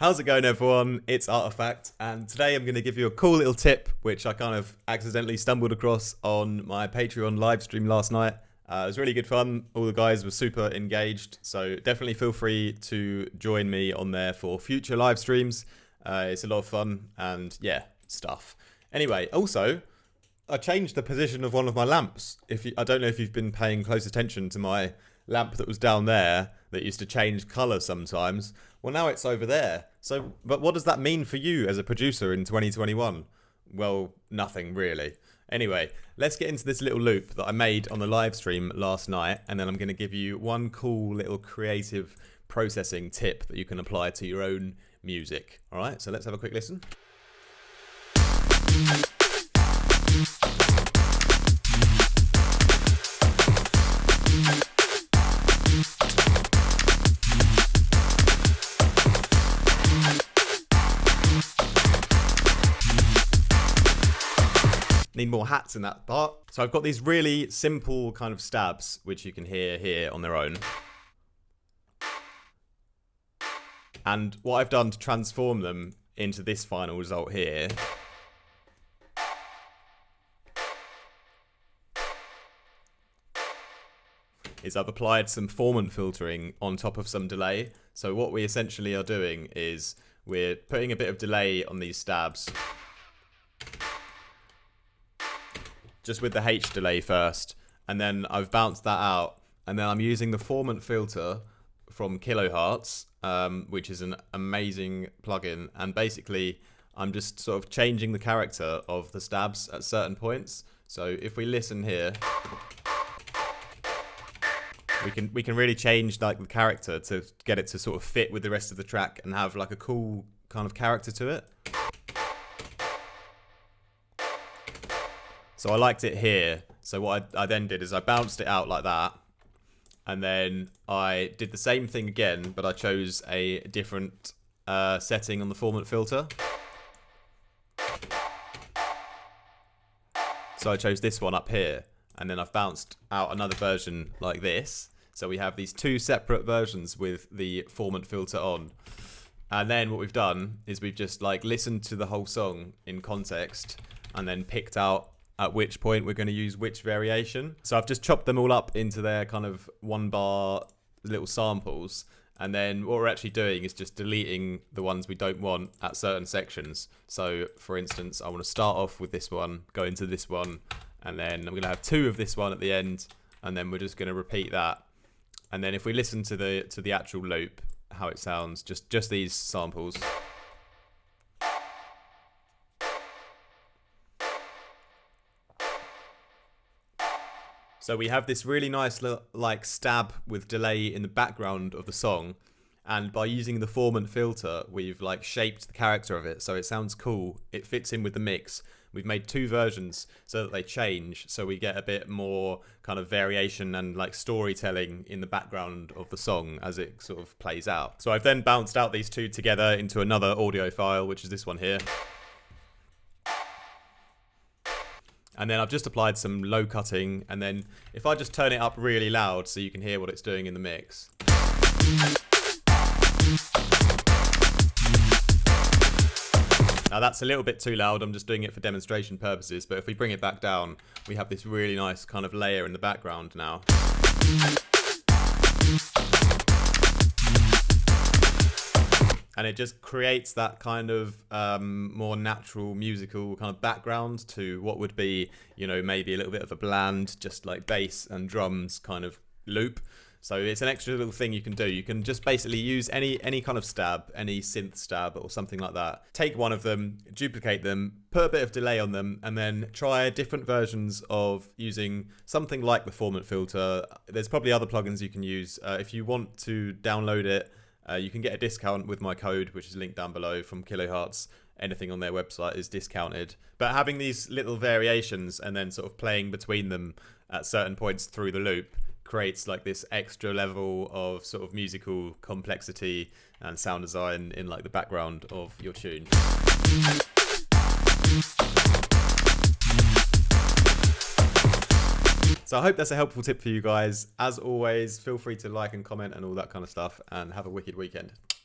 How's it going, everyone? It's Artifact, and today I'm going to give you a cool little tip which I kind of accidentally stumbled across on my Patreon live stream last night. It was really good fun. All the guys were super engaged, so definitely feel free to join me on there for future live streams. It's a lot of fun and yeah, stuff. Anyway, also, I changed the position of one of my lamps. I don't know if you've been paying close attention to my lamp that was down there that used to change colour sometimes. Well, now it's over there. So, but what does that mean for you as a producer in 2021? Well, nothing really. Anyway, let's get into this little loop that I made on the live stream last night, and then I'm going to give you one cool little creative processing tip that you can apply to your own music. All right, so let's have a quick listen. Need more hats in that part. So I've got these really simple kind of stabs, which you can hear here on their own. And what I've done to transform them into this final result here is I've applied some Formant filtering on top of some delay. So what we essentially are doing is we're putting a bit of delay on these stabs, just with the H delay first, and then I've bounced that out, and then I'm using the Formant filter from Kilohertz, which is an amazing plugin, and basically I'm just sort of changing the character of the stabs at certain points. So if we listen here, we can really change like the character to get it to sort of fit with the rest of the track and have like a cool kind of character to it. So I liked it here. So what I then did is I bounced it out like that. And then I did the same thing again, but I chose a different setting on the Formant filter. So I chose this one up here. And then I've bounced out another version like this. So we have these two separate versions with the Formant filter on. And then what we've done is we've just like listened to the whole song in context and then picked out at which point we're going to use which variation. So I've just chopped them all up into their kind of 1-bar little samples. And then what we're actually doing is just deleting the ones we don't want at certain sections. So for instance, I want to start off with this one, go into this one, and then I'm going to have 2 of this one at the end. And then we're just going to repeat that. And then if we listen to the actual loop, how it sounds, just these samples. So we have this really nice little, like stab with delay in the background of the song, and by using the Formant filter, we've like shaped the character of it so it sounds cool. It fits in with the mix. We've made 2 versions so that they change, so we get a bit more kind of variation and like storytelling in the background of the song as it sort of plays out. So I've then bounced out these 2 together into another audio file, which is this one here. And then I've just applied some low cutting, and then if I just turn it up really loud so you can hear what it's doing in the mix. Now that's a little bit too loud, I'm just doing it for demonstration purposes, but if we bring it back down, we have this really nice kind of layer in the background now. And it just creates that kind of more natural musical kind of background to what would be, you know, maybe a little bit of a bland, just like bass and drums kind of loop. So it's an extra little thing you can do. You can just basically use any kind of stab, any synth stab or something like that. Take one of them, duplicate them, put a bit of delay on them, and then try different versions of using something like the Formant filter. There's probably other plugins you can use. If you want to download it, you can get a discount with my code, which is linked down below from Kilohertz. Anything on their website is discounted. But having these little variations and then sort of playing between them at certain points through the loop creates like this extra level of sort of musical complexity and sound design in like the background of your tune. So I hope that's a helpful tip for you guys. As always, feel free to like and comment and all that kind of stuff, and have a wicked weekend.